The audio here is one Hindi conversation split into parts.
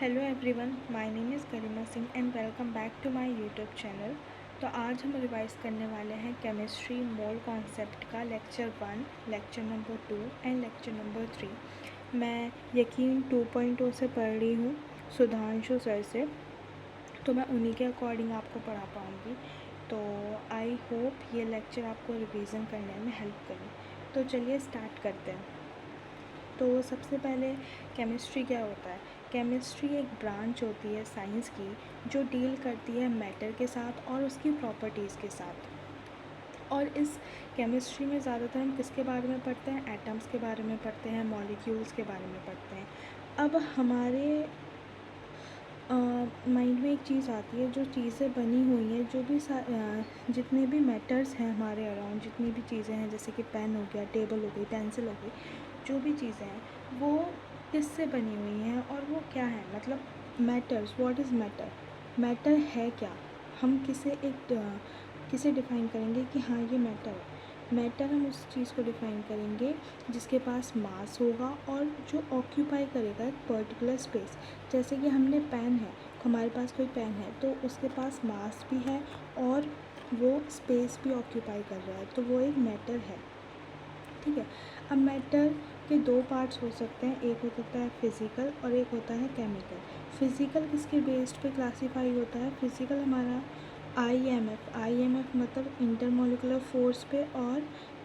Hello everyone, my name is Garima Singh and welcome back to my YouTube channel. तो आज हम रिवाइज करने वाले हैं केमिस्ट्री मोल कॉन्सेप्ट का lecture 1, lecture number 2 and lecture number 3। मैं यकीन 2.0 से पढ़ रही हूँ, सुधांशु सर से, तो मैं उन्हीं के अकॉर्डिंग आपको पढ़ा पाऊँगी। तो आई होप ये लेक्चर आपको रिवीजन करने में हेल्प करे। तो चलिए स्टार्ट करते हैं। तो सबसे पहले केमिस्ट्री क्या होता है? केमिस्ट्री एक ब्रांच होती है साइंस की जो डील करती है मैटर के साथ और उसकी प्रॉपर्टीज़ के साथ। और इस केमिस्ट्री में ज़्यादातर हम किसके बारे में पढ़ते हैं? एटम्स के बारे में पढ़ते हैं, मॉलिक्यूल्स के बारे में पढ़ते हैं। अब हमारे माइंड में एक चीज़ आती है, जो चीज़ें बनी हुई हैं, जो भी जितने भी मैटर्स हैं हमारे अराउंड, जितनी भी चीज़ें हैं, जैसे कि पेन हो गया, टेबल हो गई, पेंसिल हो गई, जो भी चीज़ें हैं वो किससे बनी हुई हैं और वो क्या है? मतलब matters, what is matter? Matter है क्या? हम किसे डिफ़ाइन करेंगे कि हाँ ये मैटर है? मैटर हम उस चीज़ को डिफ़ाइन करेंगे जिसके पास मास होगा और जो ऑक्यूपाई करेगा एक पर्टिकुलर स्पेस। जैसे कि हमने पेन है, हमारे पास कोई पेन है तो उसके पास मास भी है और वो स्पेस भी ऑक्यूपाई कर रहा है, तो वो एक मैटर है। ठीक है। अब मैटर के दो पार्ट्स हो सकते हैं, एक हो सकता है फिज़िकल और एक होता है केमिकल। फिज़िकल किसके बेस्ड पे क्लासीफाई होता है? फिज़िकल हमारा आईएमएफ मतलब इंटरमोलिकुलर फोर्स पे और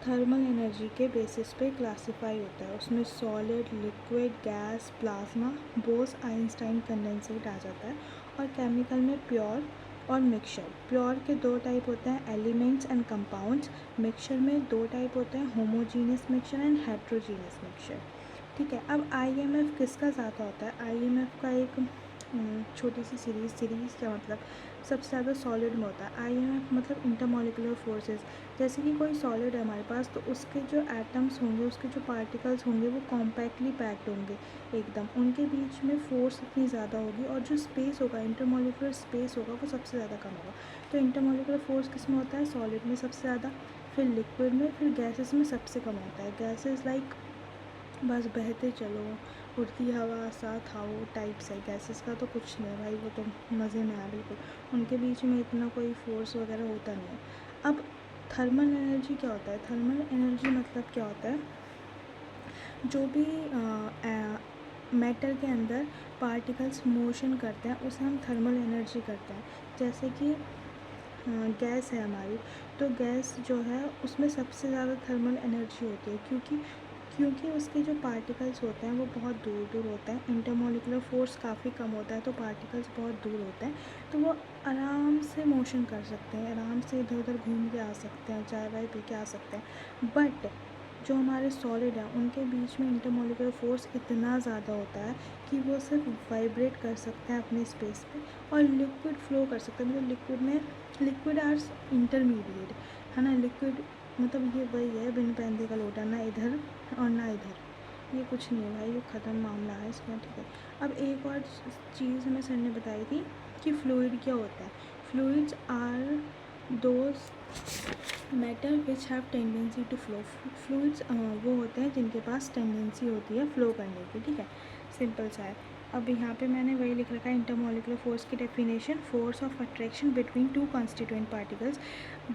थर्मल एनर्जी के बेसिस पे क्लासीफाई होता है। उसमें solid, liquid, gas, plasma, Bose Einstein condensate आ जाता है। और केमिकल में प्योर और मिक्सचर। प्योर के दो टाइप होते हैं, एलिमेंट्स एंड कंपाउंड्स। मिक्सचर में दो टाइप होते हैं, homogeneous mixture and heterogeneous mixture. ठीक है। अब आईएमएफ किसका ज़्यादा होता है? आईएमएफ का एक छोटी सी सीरीज़ क्या मतलब सबसे ज़्यादा सॉलिड में होता है। आईएमएफ मतलब इंटरमोलिकुलर फोर्सेस। जैसे कि कोई सॉलिड है हमारे पास, तो उसके जो एटम्स होंगे, उसके जो पार्टिकल्स होंगे, वो कॉम्पैक्टली पैक्ड होंगे एकदम। उनके बीच में फोर्स इतनी ज़्यादा होगी और जो स्पेस होगा, इंटरमोलिकुलर स्पेस होगा, वो सबसे ज़्यादा कम होगा। तो इंटरमोलिकुलर फोर्स किस में होता है? सॉलिड में सबसे ज़्यादा, फिर लिक्विड में, फिर गैसेस में सबसे कम होता है। गैसेस लाइक बस बहते चलो, उड़ती हवा, साथ आओ टाइप्स है। गैसेस का तो कुछ नहीं है भाई, वो तो मज़े में है बिल्कुल, उनके बीच में इतना कोई फोर्स वगैरह होता नहीं है। अब थर्मल एनर्जी क्या होता है? थर्मल एनर्जी मतलब क्या होता है? जो भी मैटर के अंदर पार्टिकल्स मोशन करते हैं उसे हम थर्मल एनर्जी करते हैं। जैसे कि गैस है हमारी, तो गैस जो है उसमें सबसे ज़्यादा थर्मल एनर्जी होती है, क्योंकि उसके जो पार्टिकल्स होते हैं वो बहुत दूर दूर होते हैं। इंटरमोलिकुलर फोर्स काफ़ी कम होता है, तो पार्टिकल्स बहुत दूर होते हैं, तो वो आराम से मोशन कर सकते हैं, आराम से इधर उधर घूम के आ सकते हैं, चाय वाय पी के आ सकते हैं। बट जो हमारे सॉलिड हैं उनके बीच में इंटरमोलिकुलर फोर्स इतना ज़्यादा होता है कि वो सिर्फ वाइब्रेट कर सकते हैं अपने स्पेस पे, और लिक्विड फ्लो कर सकते हैं। मतलब लिक्विड आर्स इंटरमीडिएट है ना। लिक्विड मतलब ये वही है, बिन पैंदे का लोटा, ना इधर और ना इधर, ये कुछ नहीं है भाई, ये ख़त्म मामला है इसमें। ठीक है। अब एक और चीज़ हमें सर ने बताई थी कि फ्लूइड क्या होता है। Fluids are those matter which have tendency to flow. Fluids वो होते हैं जिनके पास टेंडेंसी होती है फ्लो करने की। ठीक है, सिंपल सा है। अब यहाँ पे मैंने वही लिख रखा है, इंटरमोलिकुलर फोर्स की definition, force of attraction between two constituent particles.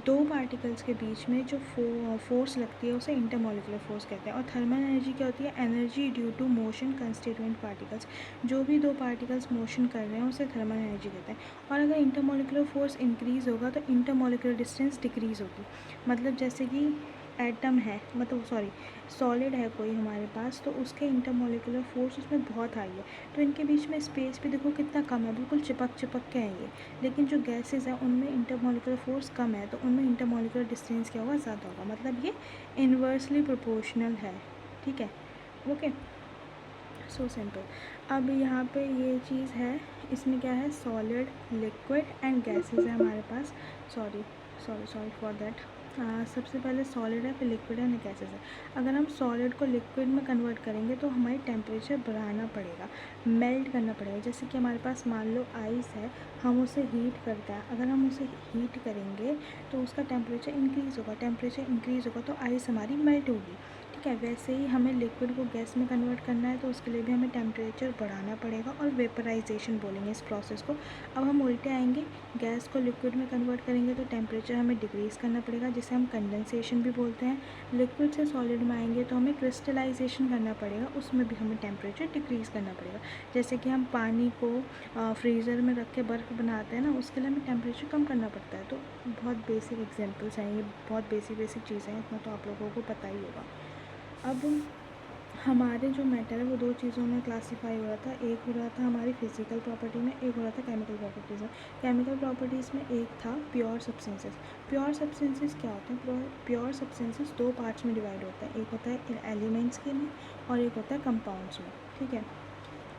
दो पार्टिकल्स के बीच में जो फोर्स लगती है उसे इंटरमोलिकुलर फोर्स कहते हैं। और थर्मल एनर्जी क्या होती है? Energy due to motion constituent particles. जो भी दो पार्टिकल्स मोशन कर रहे हैं उसे थर्मल एनर्जी कहते हैं। और अगर इंटरमोलिकुलर फोर्स इंक्रीज़ होगा तो इंटरमोलिकुलर डिस्टेंस डिक्रीज़ होगी। मतलब जैसे कि एटम है, मतलब सॉरी, सॉलिड है कोई हमारे पास, तो उसके इंटरमोलिकुलर फोर्स उसमें बहुत हाई है, तो इनके बीच में स्पेस भी देखो कितना कम है, बिल्कुल चिपक चिपक के हैं ये। लेकिन जो गैसेस हैं उनमें इंटरमोलिकुलर फोर्स कम है, तो उनमें इंटरमोलिकुलर डिस्टेंस क्या होगा? ज़्यादा होगा। मतलब ये इन्वर्सली प्रोपोर्शनल है। ठीक है, ओके, सो सिंपल। अब यहाँ पे ये चीज़ है, इसमें क्या है? सॉलिड, लिक्विड एंड गैसेस है हमारे पास। Sorry sorry sorry for that. सबसे पहले सॉलिड है, फिर लिक्विड है, फिर गैसेस है। अगर हम सॉलिड को लिक्विड में कन्वर्ट करेंगे तो हमें टेम्परेचर बढ़ाना पड़ेगा, मेल्ट करना पड़ेगा। जैसे कि हमारे पास मान लो आइस है, हम उसे हीट करते हैं, अगर हम उसे हीट करेंगे तो उसका टेम्परेचर इंक्रीज़ होगा, टेम्परेचर इंक्रीज़ होगा तो आइस हमारी मेल्ट होगी। ठीक है। वैसे ही हमें लिक्विड को गैस में कन्वर्ट करना है, तो उसके लिए भी हमें टेम्परेचर बढ़ाना पड़ेगा और वेपराइजेशन बोलेंगे इस प्रोसेस को। अब हम उल्टे आएंगे, गैस को लिक्विड में कन्वर्ट करेंगे तो टेम्परेचर हमें डिक्रीज़ करना पड़ेगा, जिसे हम कंडेंसेशन भी बोलते हैं। लिक्विड से सॉलिड में आएंगे तो हमें क्रिस्टलाइजेशन करना पड़ेगा, उसमें भी हमें टेम्परेचर डिक्रीज़ करना पड़ेगा। जैसे कि हम पानी को फ्रीज़र में रख के बर्फ़ बनाते हैं ना, उसके लिए हमें टेम्परेचर कम करना पड़ता है। तो बहुत बेसिक एग्जांपल्स हैं ये, बहुत बेसिक चीज़ें हैं, इतना तो आप लोगों को पता ही होगा। अब हमारे जो मैटर है वो दो चीज़ों में क्लासीफाई हो रहा था, एक हो रहा था हमारी फिजिकल प्रॉपर्टी में, एक हो रहा था केमिकल प्रॉपर्टीज़ में। केमिकल प्रॉपर्टीज़ में एक था प्योर सब्सटेंसेस। प्योर सब्सटेंसेस क्या होते हैं? प्योर सब्सटेंसेस दो पार्ट्स में डिवाइड होता है, एक होता है एलिमेंट्स के में और एक होता है कंपाउंड्स में, ठीक है।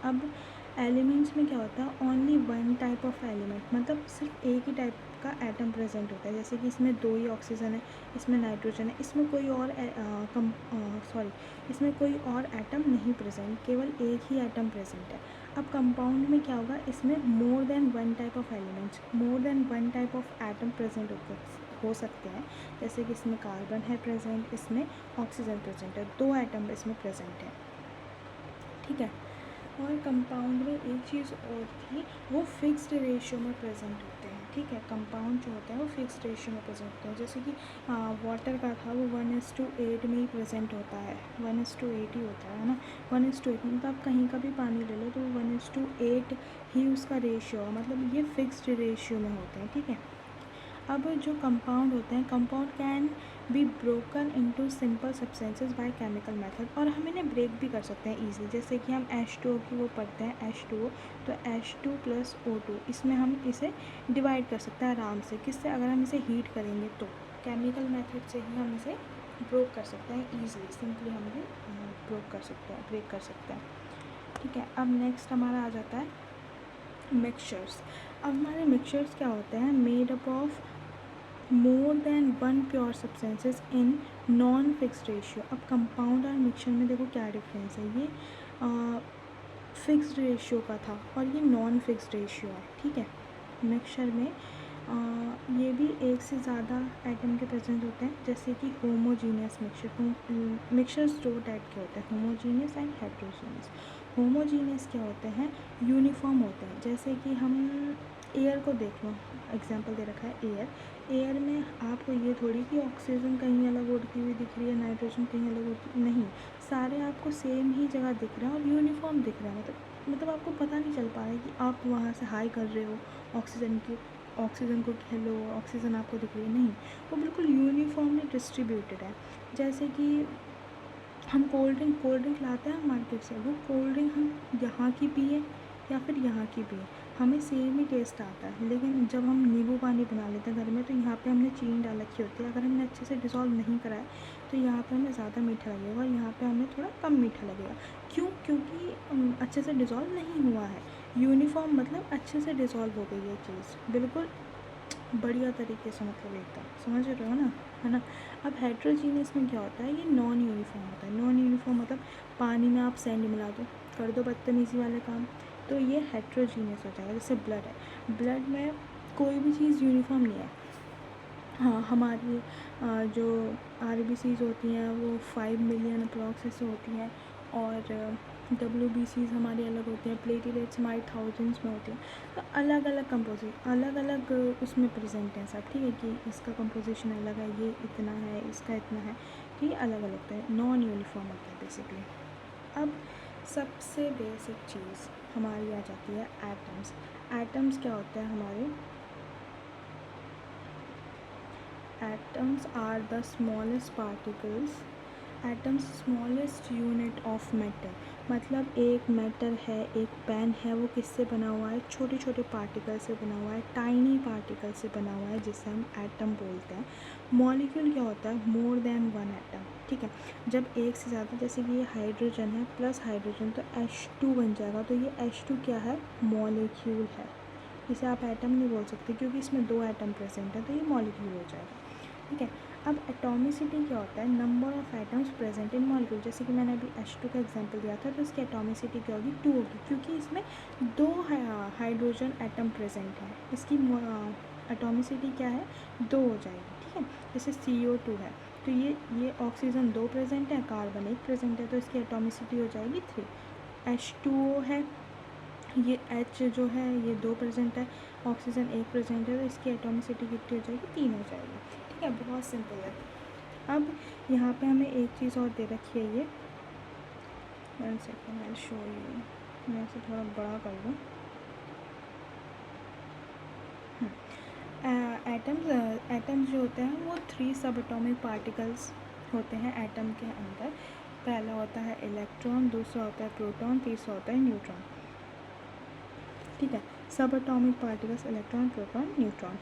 अब एलिमेंट्स में क्या होता है? Only one type of element, मतलब सिर्फ एक ही टाइप का एटम प्रेजेंट होता है। जैसे कि इसमें दो ही ऑक्सीजन है, इसमें नाइट्रोजन है, इसमें कोई और इसमें कोई और एटम नहीं प्रेजेंट, केवल एक ही एटम प्रेजेंट है। अब कंपाउंड में क्या होगा? इसमें more than one type of elements, more than one type of atom present हो सकते हैं। जैसे कि इसमें कार्बन है प्रेजेंट, इसमें ऑक्सीजन प्रेजेंट है, दो एटम इसमें प्रेजेंट है, ठीक है। और कंपाउंड में एक चीज़ और थी, वो फिक्स्ड रेशियो में प्रेजेंट होते हैं, ठीक है। कंपाउंड जो होता है वो फिक्स्ड रेशियो में प्रेजेंट होते हैं। जैसे कि वाटर का था, वो 1:8 में ही प्रेजेंट होता है, 1:8 ही होता है ना, 1:8। मतलब आप कहीं का भी पानी ले लो तो 1:8 ही उसका रेशियो है, मतलब ये फिक्स्ड रेशियो में होते हैं, ठीक है। अब जो कंपाउंड होते हैं, compound can be broken into simple substances by chemical method, और हम इन्हें ब्रेक भी कर सकते हैं ईजी। जैसे कि हम H2O की वो पढ़ते हैं, H2O, तो H2 + O2, इसमें हम इसे डिवाइड कर सकते हैं आराम से। किससे? अगर हम इसे हीट करेंगे तो केमिकल मेथड से ही हम इसे ब्रोक कर सकते हैं ईजिली, सिंपली हम इसे ब्रेक कर सकते हैं, ठीक है। अब नेक्स्ट हमारा आ जाता है मिक्सचर्स। अब हमारे मिक्सचर्स क्या होते हैं? Made up of more than one pure substances in non fixed ratio. अब कंपाउंड और मिक्सचर में देखो क्या डिफरेंस है, ये फिक्स्ड रेशियो का था और ये नॉन फिक्स्ड रेशियो है, ठीक है। मिक्सचर में ये भी एक से ज़्यादा आइटम के प्रेजेंट होते हैं, जैसे कि होमोजीनियस मिक्सचर्स दो टाइप के होते हैं, होमोजीनियस एंड हेट्रोजीनियस। होमोजीनियस क्या होते हैं? यूनिफॉर्म होते हैं। जैसे कि हम एयर को देख लो, एग्जांपल दे रखा है एयर में आपको ये थोड़ी कि ऑक्सीजन कहीं अलग उड़ती हुई दिख रही है, नाइट्रोजन कहीं अलग उड़ती, नहीं, सारे आपको सेम ही जगह दिख रहे हैं और यूनिफॉर्म दिख रहा है। मतलब आपको पता नहीं चल पा रहा है कि आप वहाँ से हाई कर रहे हो ऑक्सीजन को हेलो, ऑक्सीजन आपको दिख रही है, नहीं, वो बिल्कुल यूनिफॉर्मली डिस्ट्रीब्यूटेड है। जैसे कि हम कोल्ड ड्रिंक लाते हैं मार्केट से, वो कोल्ड ड्रिंक हम यहाँ की पिए या फिर यहाँ की पिए, हमें सेम ही टेस्ट आता है। लेकिन जब हम नींबू पानी बना लेते हैं घर में, तो यहाँ पे हमने चीनी डाल रखी होती है, अगर हमने अच्छे से डिज़ोल्व नहीं कराया तो यहाँ पे हमें ज़्यादा मीठा लगेगा और यहाँ पे हमें थोड़ा कम मीठा लगेगा। क्यों? क्योंकि अच्छे से डिज़ोल्व नहीं हुआ है। यूनिफॉर्म मतलब अच्छे से डिज़ोल्व हो गई है चीज़, बिल्कुल बढ़िया तरीके से, मतलब एकदम समझ रहे हो ना, है ना। अब हेट्रोजीनियस में क्या होता है? ये नॉन यूनिफॉर्म होता है। नॉन यूनिफॉर्म मतलब पानी में आप सैंड मिला दो, कर दो बदतमीज़ी वाले काम, तो ये हेट्रोजीनियस हो जाएगा। जैसे ब्लड है, ब्लड में कोई भी चीज़ यूनिफॉर्म नहीं है। हाँ, हमारी जो RBCs होती हैं वो 5 मिलियन अप्रॉक्स ऐसे होती हैं, और WBCs हमारी अलग होती हैं, प्लेटलेट्स हमारी थाउजेंड्स में होती हैं। तो अलग अलग उसमें प्रेजेंट हैं सब, ठीक है, कि इसका कंपोजिशन अलग है, ये इतना है, इसका इतना है, कि ये अलग अलग होता है, नॉन यूनिफॉर्म होता है बेसिकली। अब सबसे बेसिक चीज़ हमारी आ जाती है एटम्स। एटम्स क्या होते हैं हमारे? Atoms are the smallest particles, atoms smallest unit of matter. मतलब एक मैटर है, एक पेन है, वो किससे बना हुआ है? छोटे छोटे पार्टिकल से बना हुआ है, टाइनी पार्टिकल से बना हुआ है, जिसे हम एटम बोलते हैं। मॉलिक्यूल क्या होता है? मोर देन वन एटम, ठीक है। जब एक से ज़्यादा, जैसे कि ये हाइड्रोजन है प्लस हाइड्रोजन, तो H2 बन जाएगा, तो ये H2 क्या है? मॉलिक्यूल है। इसे आप एटम नहीं बोल सकते क्योंकि इसमें दो एटम प्रेजेंट है, तो ये मॉलिक्यूल हो जाएगा, ठीक है। अब एटॉमिसिटी क्या होता है? Number of atoms present in molecule. जैसे कि मैंने अभी H2 का एग्जांपल दिया था, तो इसकी एटॉमिसिटी क्या होगी? 2 होगी, क्योंकि इसमें दो हाइड्रोजन एटम प्रेजेंट है, इसकी एटॉमिसिटी क्या है? 2 हो जाएगी, ठीक है। जैसे CO2 है, तो ये ऑक्सीजन 2 प्रेजेंट है, कार्बन 1 प्रेजेंट है, तो इसकी एटॉमिसिटी हो जाएगी 3। H2O है, ये H जो है ये 2 प्रेजेंट है, ऑक्सीजन 1 प्रेजेंट है, तो इसकी एटॉमिसिटी कितनी हो जाएगी? 3 हो जाएगी। ठीक है, बहुत सिंपल है। अब यहाँ पे हमें एक चीज़ और दे रखी है, ये 1 सेकेंड आई शो यू, मैं इसे थोड़ा बड़ा कर दूँ। एटम्स जो होते हैं वो 3 सब एटॉमिक पार्टिकल्स होते हैं एटम के अंदर। पहला होता है इलेक्ट्रॉन, दूसरा होता है प्रोटॉन, तीसरा होता है न्यूट्रॉन। ठीक है, सब atomic particles electron, proton, neutron.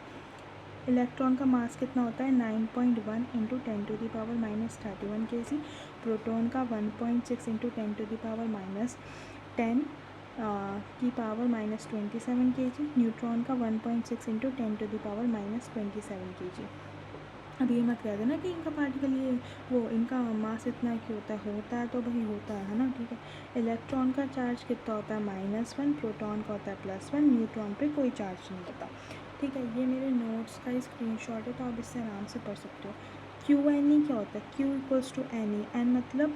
Electron का मास कितना होता है? 9.1 इंटू 10⁻³ kg। प्रोटॉन का 1.6 इंटू 10⁻10 की पावर -27 kg। न्यूट्रॉन का 1.6 इंटू 10⁻27 kg। अब ये मत कह देना कि इनका पार्टिकल ये वो इनका मास इतना क्यों होता है तो भाई होता है ना। ठीक है, इलेक्ट्रॉन का चार्ज कितना होता है? -1, प्रोटॉन का होता है +1, न्यूट्रॉन पे कोई चार्ज नहीं होता। ठीक है, ये मेरे नोट्स का स्क्रीनशॉट है, तो आप इससे आराम से पढ़ सकते हो। QNE क्या होता है? Q equals to NE, N मतलब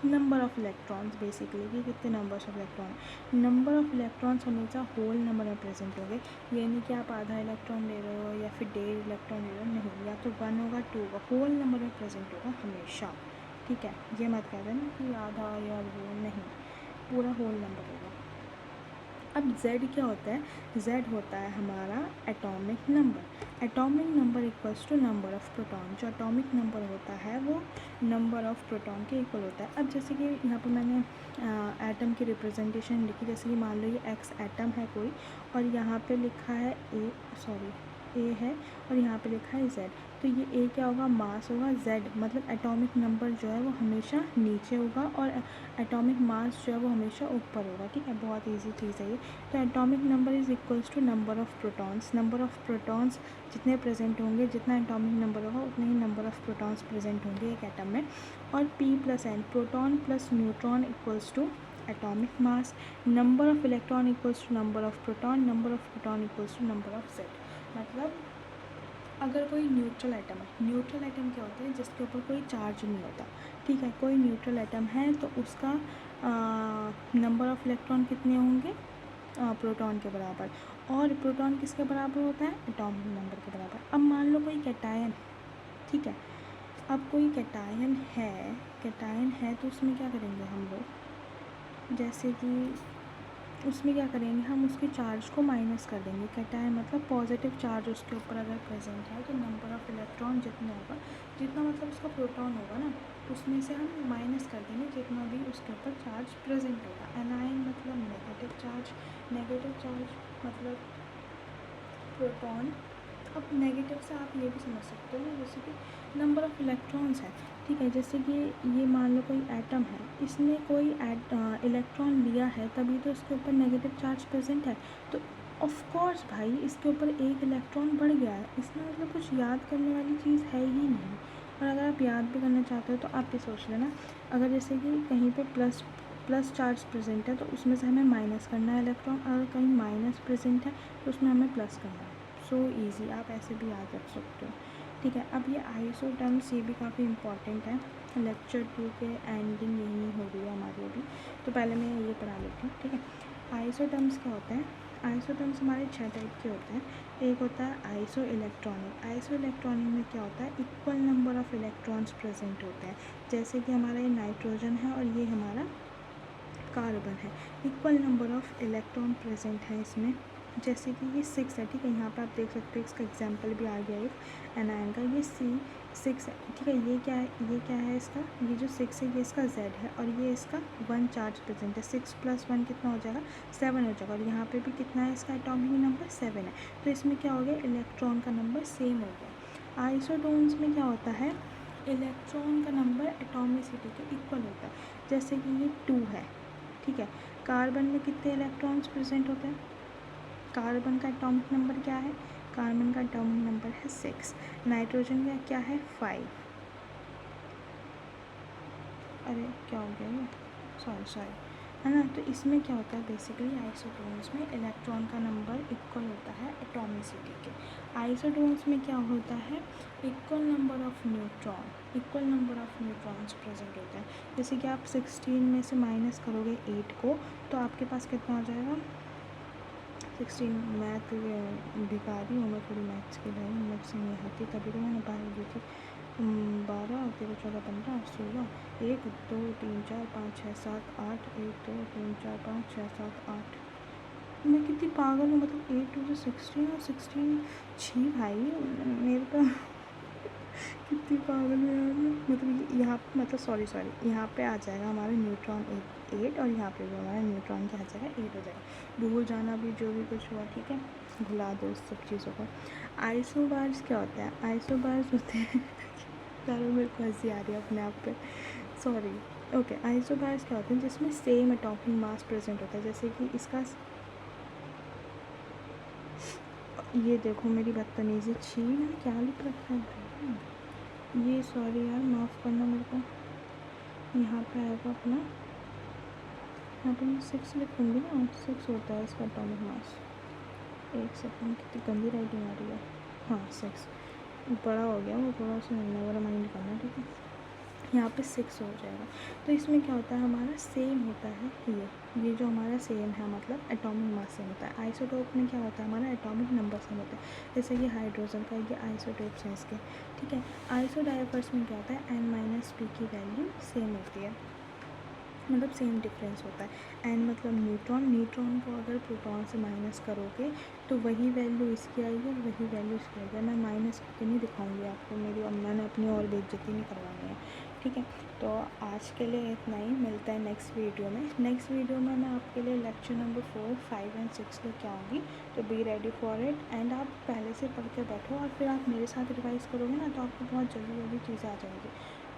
नंबर ऑफ़ इलेक्ट्रॉन्स, बेसिकली कि कितने numbers of electron. Number of electrons हमेशा होल नंबर में प्रेजेंट होंगे, ये नहीं कि आप आधा इलेक्ट्रॉन ले रहे हो या फिर 1.5 इलेक्ट्रॉन ले रहे हो, नहीं, या तो 1 होगा 2 होगा, होल नंबर में प्रेजेंट होगा हमेशा। ठीक है, ये मत कह देना कि आधा या वो, नहीं, पूरा होल नंबर होगा। अब Z क्या होता है? Z होता है हमारा atomic number. Atomic number equals to number of proton. जो एटॉमिक नंबर होता है वो नंबर ऑफ़ प्रोटॉन के इक्वल होता है। अब जैसे कि यहाँ पर मैंने एटम की रिप्रेजेंटेशन लिखी, जैसे कि मान लो ये X एटम है कोई, और यहाँ पे लिखा है A है, और यहाँ पे लिखा है Z। तो ये A क्या होगा? मास होगा। Z मतलब एटॉमिक नंबर जो है वो हमेशा नीचे होगा, और एटॉमिक मास जो है वो हमेशा ऊपर होगा। ठीक है, बहुत इजी चीज़ है ये। तो atomic number is equals to number of protons. Number of protons जितने प्रेजेंट होंगे, जितना एटॉमिक नंबर होगा उतने ही नंबर ऑफ़ प्रोटॉन्स प्रेजेंट होंगे एक एटम में। और P+N, proton plus neutron equals to atomic mass. Number of electron equals to number of proton, number of proton equals to number of Z। मतलब अगर कोई न्यूट्रल एटम है, न्यूट्रल एटम क्या होता है? जिसके ऊपर कोई चार्ज नहीं होता। ठीक है, कोई न्यूट्रल एटम है तो उसका नंबर ऑफ़ इलेक्ट्रॉन कितने होंगे? प्रोटॉन के बराबर। और प्रोटॉन किसके बराबर होता है? एटॉमिक नंबर के बराबर। अब मान लो कोई कैटायन, ठीक है, अब कोई कैटायन है तो उसमें क्या करेंगे हम लोग? जैसे कि उसमें क्या करेंगे हम? उसके चार्ज को माइनस कर देंगे। कैटायन मतलब पॉजिटिव चार्ज उसके ऊपर अगर प्रेजेंट है तो नंबर ऑफ़ इलेक्ट्रॉन जितना होगा, जितना मतलब उसका प्रोटॉन होगा ना, उसमें से हम माइनस कर देंगे जितना भी उसके ऊपर चार्ज प्रेजेंट होगा। एनायन मतलब नेगेटिव चार्ज, नेगेटिव चार्ज मतलब प्रोटॉन। अब नेगेटिव से आप ये भी समझ सकते हो जैसे कि नंबर ऑफ़ इलेक्ट्रॉन्स है। ठीक है, जैसे कि ये मान लो कोई एटम है, इसने कोई इलेक्ट्रॉन लिया है तभी तो इसके ऊपर नेगेटिव चार्ज प्रेजेंट है। तो ऑफ कोर्स भाई इसके ऊपर एक इलेक्ट्रॉन बढ़ गया है, इसमें मतलब कुछ याद करने वाली चीज़ है ही नहीं। और अगर आप याद भी करना चाहते हो तो आप भी सोच लेना, अगर जैसे कि कहीं पे प्लस चार्ज प्रेजेंट है तो उसमें से हमें माइनस करना है इलेक्ट्रॉन, अगर कहीं माइनस प्रेजेंट है तो उसमें हमें प्लस करना है। सो ईज़ी, आप ऐसे भी याद रख सकते हो। ठीक है, अब ये आइसोटर्म्स ये भी काफ़ी इंपॉर्टेंट है। लेक्चर 2 के एंडिंग यही हो रही है हमारी अभी, तो पहले मैं ये पढ़ा लेती हूँ। ठीक है, आइसोटर्म्स क्या होते हैं? आइसोटर्म्स हमारे 6 टाइप के होते हैं। एक होता है आइसो इलेक्ट्रॉनिक। आइसो इलेक्ट्रॉनिक में क्या होता है? Equal number of electrons present होते हैं। जैसे कि हमारा ये नाइट्रोजन है और ये हमारा कार्बन है, equal number of electron present है इसमें। जैसे कि ये 6 है, ठीक है, यहाँ पे आप देख सकते हो इसका एग्जांपल भी आ गया एक एनायन का, ये C6 है। ठीक है, ये क्या है इसका? ये जो 6 है ये इसका Z है, और ये इसका 1 चार्ज प्रेजेंट है। 6 + 1 कितना हो जाएगा? 7 हो जाएगा। और यहाँ पे भी कितना है इसका एटॉमिक नंबर? 7 है। तो इसमें क्या हो गया? इलेक्ट्रॉन का नंबर सेम हो गया। आइसोटोन्स में क्या होता है? इलेक्ट्रॉन का नंबर एटॉमिसिटी के इक्वल होता है। जैसे कि ये 2 है, ठीक है, कार्बन में कितने इलेक्ट्रॉन्स प्रेजेंट होते हैं? कार्बन का एटॉमिक नंबर क्या है? कार्बन का एटॉमिक नंबर है 6। नाइट्रोजन का क्या है? 5। अरे क्या हो गया ये? सॉरी, है ना। तो इसमें क्या होता है? बेसिकली आइसोटोन्स में इलेक्ट्रॉन का नंबर इक्वल होता है एटॉमिसिटी के। आइसोटोन्स में क्या होता है? Equal number of neutron equal number of neutrons present होते हैं। जैसे कि आप 16 में से माइनस करोगे 8 को, तो आपके पास कितना हो जाएगा 16। मैथ भिखारी हूँ मैं थोड़ी, मैथ्स की लाइन मुझसे नहीं आती, तभी तो मैंने बारह दी थी। 12 13 14 15 16 1 2 3 4 5 6 7 8 1 2 3 4 5 6 7 8। मैं कितनी पागल हूँ, मतलब 8 टू 16 और 16 छी भाई मेरे तो कितनी पागल हूँ यार मैं। मतलब यहाँ पे, मतलब सॉरी यहाँ पे आ जाएगा हमारा न्यूट्रॉन 8 और यहाँ पे भी हमारा न्यूट्रॉन क्या आ जाएगा 8 हो जाएगा। भूल जाना भी जो भी कुछ हुआ, ठीक है, भुला दो उस सब चीज़ों को। आइसोबार्स क्या होता है? आइसोबार्स होते हैं यार मेरे को हंसी आ रही है अपने आप पे, सॉरी। ओके, आइसोबार्स क्या होते हैं? जिसमें सेम एटॉमिक मास प्रेजेंट होता है। जैसे कि इसका ये देखो मेरी बदतमीज़ी, छी मैंने क्या लिख रखा है भाई ये, सॉरी यार माफ़ करना मेरे को। यहाँ पे आएगा अपना, यहाँ पे मैं 6 लिखूँगी ना, 6 होता है इसका एटॉमिक मास। एक सेकंड, कितनी गंदी राइटिंग आ रही है। हाँ 6, बड़ा हो गया वो थोड़ा सा, मेरा माइंड करना, ठीक है। यहाँ पे 6 हो जाएगा। तो इसमें क्या होता है, हमारा सेम होता है ये जो हमारा सेम है, मतलब एटॉमिक मास सेम होता है। आइसोटोप में क्या होता है, हमारा एटॉमिक नंबर सेम होता है। जैसे कि हाइड्रोजन का ये आइसोटोप्स हैं इसके, ठीक है। आइसोडाइवर्स में क्या होता है, n-p की वैल्यू सेम होती है, मतलब सेम डिफरेंस होता है। n मतलब न्यूट्रॉन को अगर प्रोटॉन से माइनस करोगे तो वही वैल्यू इसकी आएगी और वही वैल्यू इसकी आएगी। मैं माइनस करके नहीं दिखाऊंगी आपको, मेरी अम्मा ने अपनी और बेइज्जती नहीं करवानी है, ठीक है। तो आज के लिए इतना ही, मिलता है नेक्स्ट वीडियो में। नेक्स्ट वीडियो में मैं आपके लिए लेक्चर नंबर 4, 5 एंड 6 लेके आऊँगी, तो be ready for it. And आप पहले से पढ़ के बैठो और फिर आप मेरे साथ रिवाइज़ करोगे ना, तो आपको बहुत जल्दी जल्दी चीज़ें आ जाएंगी,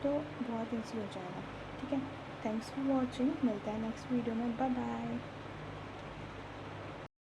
तो बहुत ईजी हो जाएगा, ठीक है। थैंक्स फॉर वॉचिंग, मिलता है नेक्स्ट वीडियो में, बाय बाय।